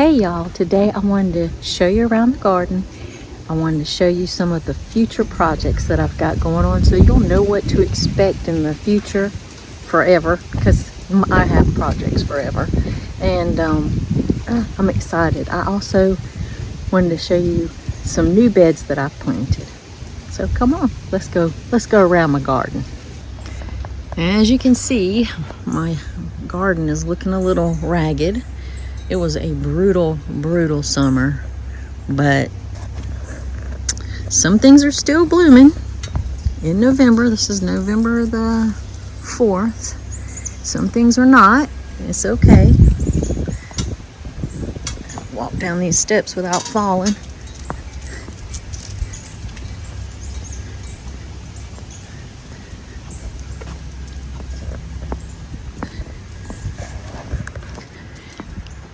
Hey y'all, today I wanted to show you around the garden. I wanted to show you some of the future projects that I've got going on so you'll know what to expect in the future forever, because I have projects forever. And I'm excited. I also wanted to show you some new beds that I've planted. So come on, let's go around my garden. As you can see, my garden is looking a little ragged. It was a brutal summer, but some things are still blooming in November. This is November the 4th. Some things are not. It's okay. Walk down these steps without falling.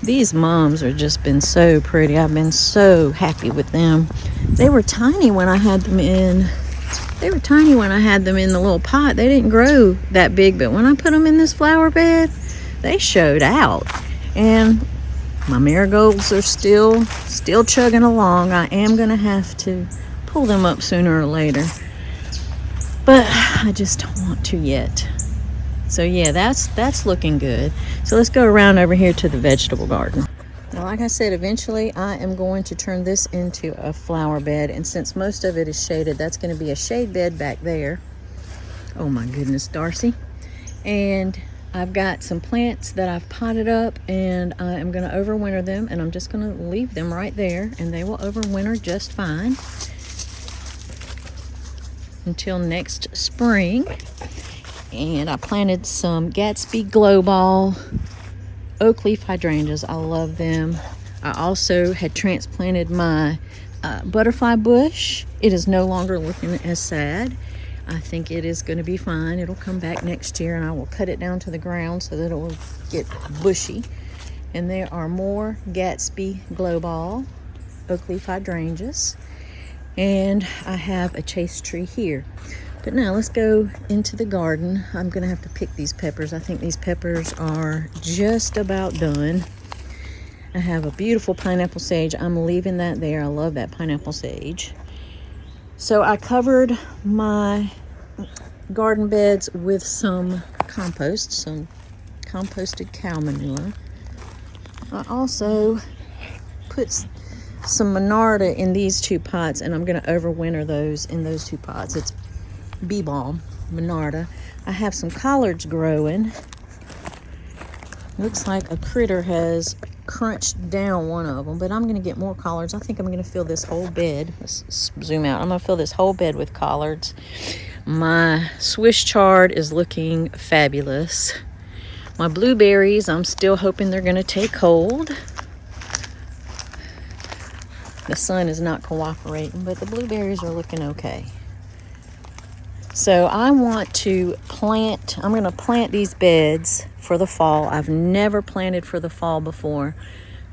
These mums are just been so pretty. I've been so happy with them. They were tiny when I had them in. They were tiny when I had them in the little pot. They didn't grow that big, but when I put them in this flower bed, they showed out. And my marigolds are still chugging along. I am gonna have to pull them up sooner or later, but I just don't want to yet. So yeah, that's looking good. So let's go around over here to the vegetable garden. Now, like I said, eventually I am going to turn this into a flower bed, and since most of it is shaded, that's going to be a shade bed back there. Oh my goodness, Darcy. And I've got some plants that I've potted up, and I am going to overwinter them, and I'm just going to leave them right there, and they will overwinter just fine until next spring. And I planted some Gatsby Glow Ball oak leaf hydrangeas. I love them. I also had transplanted my butterfly bush. It is no longer looking as sad. I think it is going to be fine. It'll come back next year, and I will cut it down to the ground so that it will get bushy. And there are more Gatsby Glow Ball oak leaf hydrangeas. And I have a chase tree here. But now let's go into the garden. I'm gonna have to pick these peppers. I think these peppers are just about done. I have a beautiful pineapple sage. I'm leaving that there. I love that pineapple sage. So I covered my garden beds with some compost, some composted cow manure. I also put some Monarda in these two pots, and I'm gonna overwinter those in those two pots. It's bee balm, Monarda. I have some collards growing. Looks like a critter has crunched down one of them, but I'm going to get more collards. I think I'm going to fill this whole bed. Let's zoom out. I'm going to fill this whole bed with collards. My Swiss chard is looking fabulous. My blueberries, I'm still hoping they're going to take hold. The sun is not cooperating, but the blueberries are looking okay. So I want to plant, I'm going to plant these beds for the fall. I've never planted for the fall before,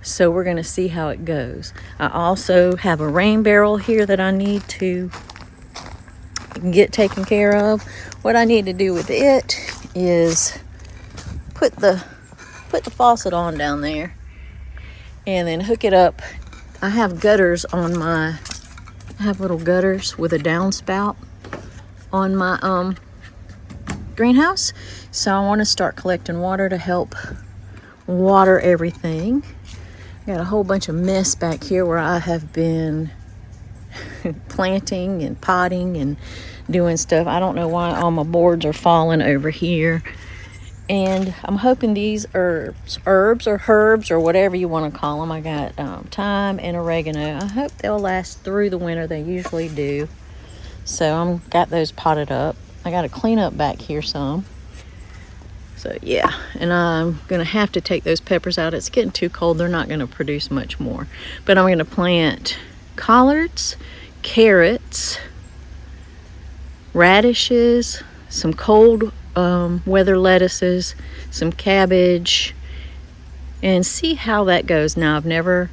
so we're going to see how it goes. I also have a rain barrel here that I need to get taken care of. What I need to do with it is put the faucet on down there and then hook it up. I have gutters on I have little gutters with a downspout on my greenhouse, so I want to start collecting water to help water everything. Got a whole bunch of mess back here where I have been planting and potting and doing stuff. I don't know why all my boards are falling over here, and I'm hoping these herbs or herbs or whatever you want to call them. I got thyme and oregano. I hope they'll last through the winter. They usually do. So I'm got those potted up. I got to clean up back here some. So yeah, and I'm gonna have to take those peppers out. It's getting too cold. They're not gonna produce much more. But I'm gonna plant collards, carrots, radishes, some cold weather lettuces, some cabbage, and see how that goes. Now, I've never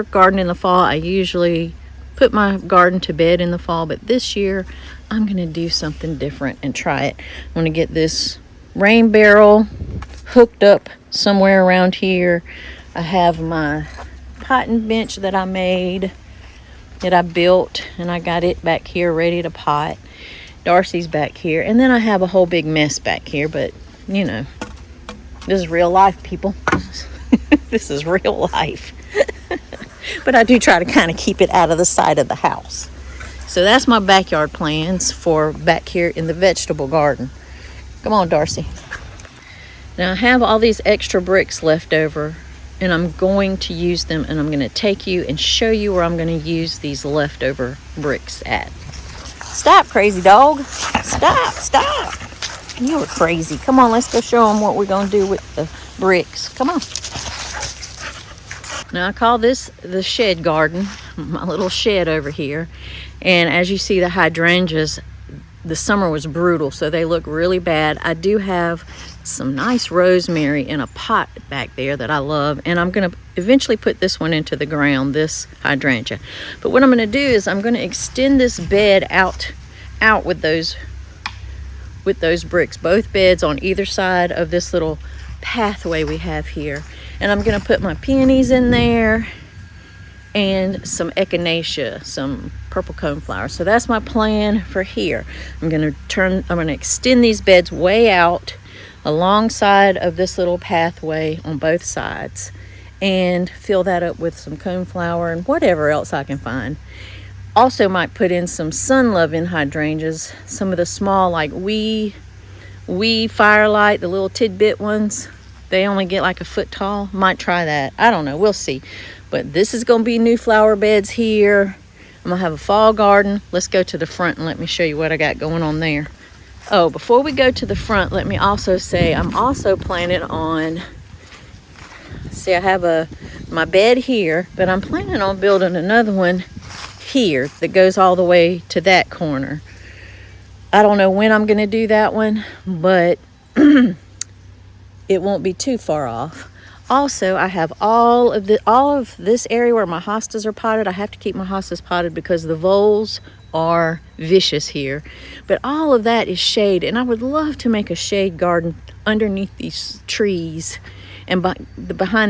gardened in the fall. I usually put my garden to bed in the fall, but this year I'm gonna do something different and try it. I'm gonna get this rain barrel hooked up somewhere around here. I have my potting bench that I made, that I built, and I got it back here ready to pot. Darcy's back here, and then I have a whole big mess back here, but you know, this is real life, people. This is real life. But I do try to kind of keep it out of the side of the house. So that's my backyard plans for back here in the vegetable garden. Come on, Darcy. Now I have all these extra bricks left over, and I'm going to use them, and I'm going to take you and show you where I'm going to use these leftover bricks at. Stop, crazy dog. Stop. You are crazy. Come on, let's go show them what we're going to do with the bricks. Come on. Now I call this the shed garden, my little shed over here. And as you see, the hydrangeas, the summer was brutal, so they look really bad. I do have some nice rosemary in a pot back there that I love, and I'm going to eventually put this one into the ground, this hydrangea. But what I'm going to do is I'm going to extend this bed out with those bricks, both beds on either side of this little pathway we have here. And I'm going to put my peonies in there and some echinacea, some purple coneflower. So that's my plan for here. I'm going to extend these beds way out alongside of this little pathway on both sides, and fill that up with some coneflower and whatever else I can find. Also might put in some sun-loving hydrangeas, some of the small, like wee firelight, the little tidbit ones. They only get like a foot tall. Might try that. I don't know. We'll see. But this is going to be new flower beds here. I'm going to have a fall garden. Let's go to the front and let me show you what I got going on there. Oh, before we go to the front, let me also say I'm also planning on, see, I have my bed here, but I'm planning on building another one here that goes all the way to that corner. I don't know when I'm going to do that one, but it won't be too far off. Also, I have all of this area where my hostas are potted. I have to keep my hostas potted because the voles are vicious here. But all of that is shade, and I would love to make a shade garden underneath these trees. And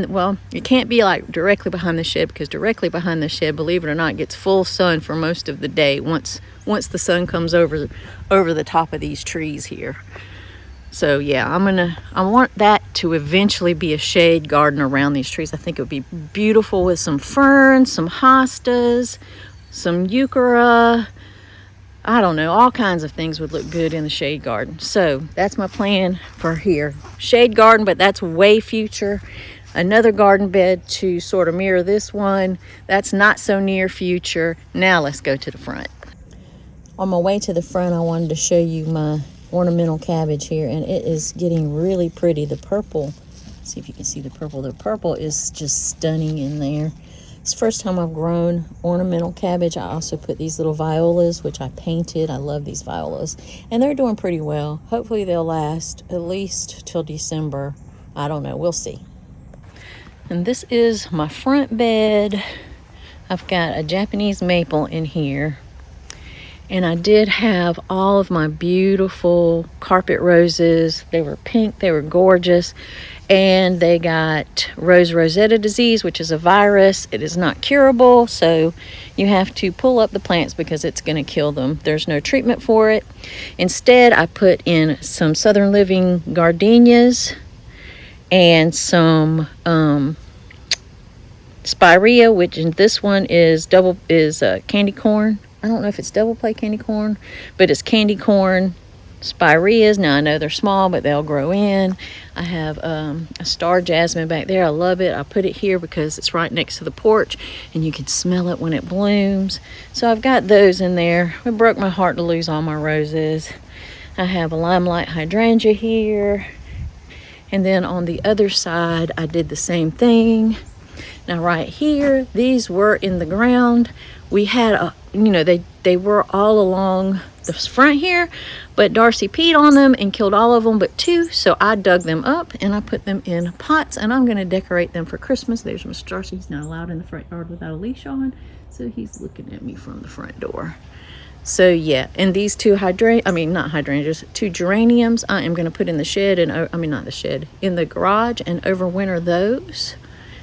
well, it can't be like directly behind the shed, because directly behind the shed, believe it or not, gets full sun for most of the day once the sun comes over the top of these trees here. So yeah, I want that to eventually be a shade garden around these trees. I think it would be beautiful with some ferns, some hostas, some euchera. I don't know, all kinds of things would look good in the shade garden. So that's my plan for here. Shade garden, but that's way future. Another garden bed to sort of mirror this one. That's not so near future. Now let's go to the front. On my way to the front, I wanted to show you my ornamental cabbage here, and it is getting really pretty. The purple, see if you can see the purple is just stunning in there. It's the first time I've grown ornamental cabbage. I also put these little violas, which I painted. I love these violas, and they're doing pretty well. Hopefully they'll last at least till December. I don't know, we'll see. And this is my front bed. I've got a Japanese maple in here. And I did have all of my beautiful carpet roses. They were pink, they were gorgeous. And they got Rose Rosette Disease, which is a virus. It is not curable, so you have to pull up the plants because it's going to kill them. There's no treatment for it. Instead, I put in some Southern Living gardenias and some spirea, which in this one is candy corn. I don't know if it's double play candy corn, but it's candy corn spireas. Now I know they're small, but they'll grow in. I have a star jasmine back there. I love it. I put it here because it's right next to the porch and you can smell it when it blooms. So I've got those in there. It broke my heart to lose all my roses. I have a limelight hydrangea here. And then on the other side, I did the same thing. Now right here, these were in the ground. We had they were all along the front here, but Darcy peed on them and killed all of them but two, so I dug them up and I put them in pots, and I'm going to decorate them for Christmas. There's Mr. Darcy. He's not allowed in the front yard without a leash on, so he's looking at me from the front door. So yeah, and these two two geraniums I am going to put in the shed, and in the garage and overwinter those.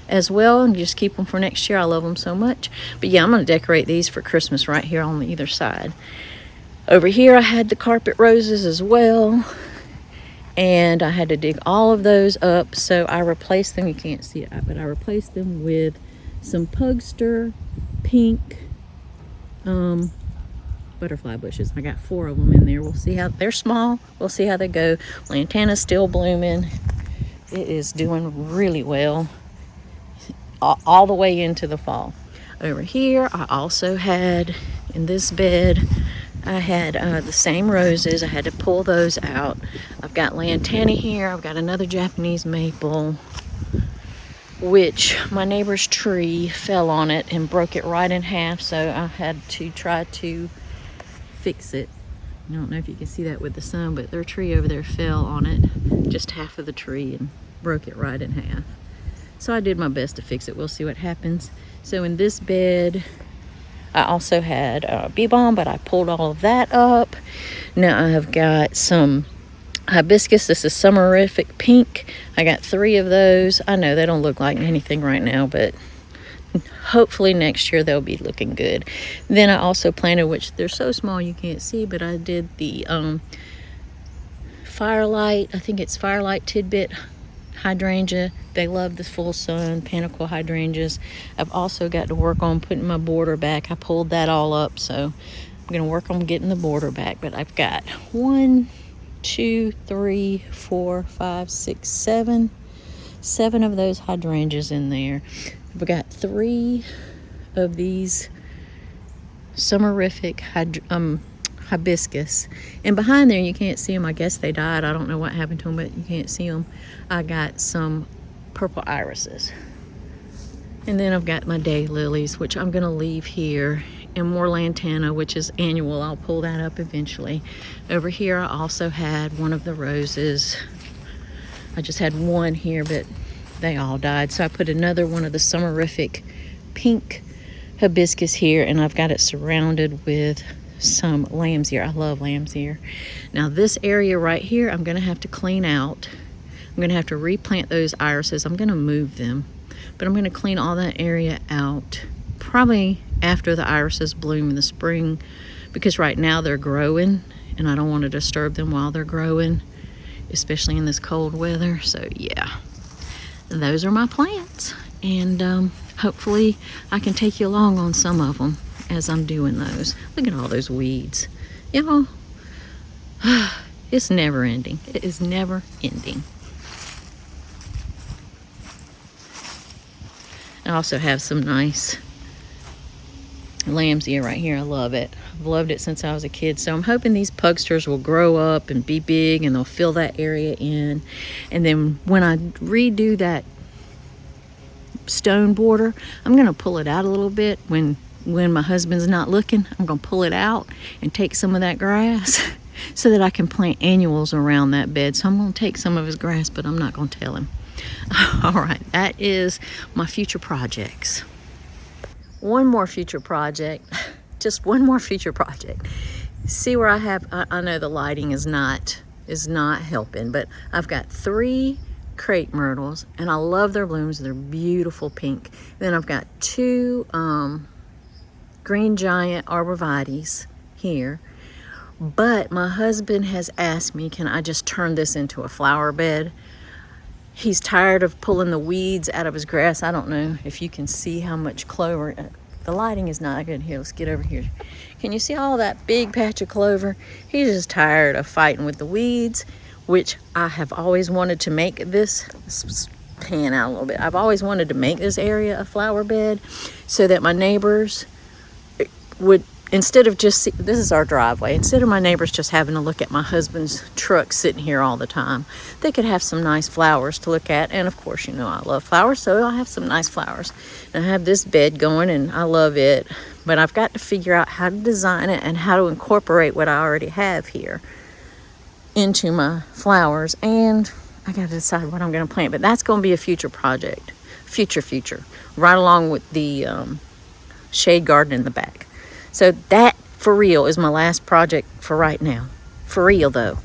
as well, and just keep them for next year. I love them so much. But yeah, I'm going to decorate these for Christmas right here on either side. Over here I had the carpet roses as well, and I had to dig all of those up, so I replaced them. You can't see it, but I replaced them with some Pugster pink butterfly bushes. I got 4 of them in there. We'll see how they're small. We'll see how they go. Lantana's still blooming. It is doing really well all the way into the fall. Over here I also had, in this bed, I had the same roses. I had to pull those out. I've got lantana here. I've got another Japanese maple, which my neighbor's tree fell on it and broke it right in half, so I had to try to fix it. I don't know if you can see that with the sun, but their tree over there fell on it, just half of the tree, and broke it right in half. So I did my best to fix it. We'll see what happens. So in this bed, I also had bee balm, but I pulled all of that up. Now I have got some hibiscus. This is Summerific Pink. I got 3 of those. I know they don't look like anything right now, but hopefully next year they'll be looking good. Then I also planted, which they're so small you can't see, but I did the Firelight. I think it's Firelight Tidbit hydrangea. They love the full sun, panicle hydrangeas. I've also got to work on putting my border back. I pulled that all up, so I'm going to work on getting the border back. But I've got 1, 2, 3, 4, 5, 6, 7 of those hydrangeas in there. I've got 3 of these Summerific hibiscus, and behind there you can't see them. I guess they died. I don't know what happened to them, but you can't see them. I got some purple irises, and then I've got my daylilies, which I'm gonna leave here, and more lantana, which is annual. I'll pull that up eventually. Over here I also had one of the roses. I just had 1 here, but they all died, so I put another one of the Summerific pink hibiscus here, and I've got it surrounded with some lamb's ear. I love lamb's ear. Now this area right here I'm gonna have to clean out. I'm gonna have to replant those irises. I'm gonna move them, but I'm gonna clean all that area out probably after the irises bloom in the spring, because right now they're growing and I don't want to disturb them while they're growing, especially in this cold weather. So yeah, those are my plants, and hopefully I can take you along on some of them as I'm doing those. Look at all those weeds, y'all. It's never ending. It is never ending. I also have some nice lamb's ear right here. I love it. I've loved it since I was a kid. So I'm hoping these pugsters will grow up and be big, and they'll fill that area in. And then when I redo that stone border, I'm gonna pull it out a little bit when my husband's not looking. I'm gonna pull it out and take some of that grass so that I can plant annuals around that bed. So I'm gonna take some of his grass, but I'm not gonna tell him. All right, that is my future projects. One more future project, just one more future project. See where I have, I know the lighting is not helping, but I've got 3 crepe myrtles, and I love their blooms. They're beautiful pink. Then I've got 2 green giant arborvitaes here, but my husband has asked me, can I just turn this into a flower bed? He's tired of pulling the weeds out of his grass. I don't know if you can see how much clover. The lighting is not good here. Let's get over here. Can you see all that big patch of clover? He's just tired of fighting with the weeds, which I have always wanted to make this. Let's pan out a little bit. I've always wanted to make this area a flower bed so that my neighbors would, instead of just this is our driveway, instead of my neighbors just having to look at my husband's truck sitting here all the time, they could have some nice flowers to look at. And of course, you know I love flowers, so I'll have some nice flowers. And I have this bed going, and I love it, but I've got to figure out how to design it and how to incorporate what I already have here into my flowers. And I got to decide what I'm going to plant, but that's going to be a future project, future, right along with the shade garden in the back. So that, for real, is my last project for right now. For real, though.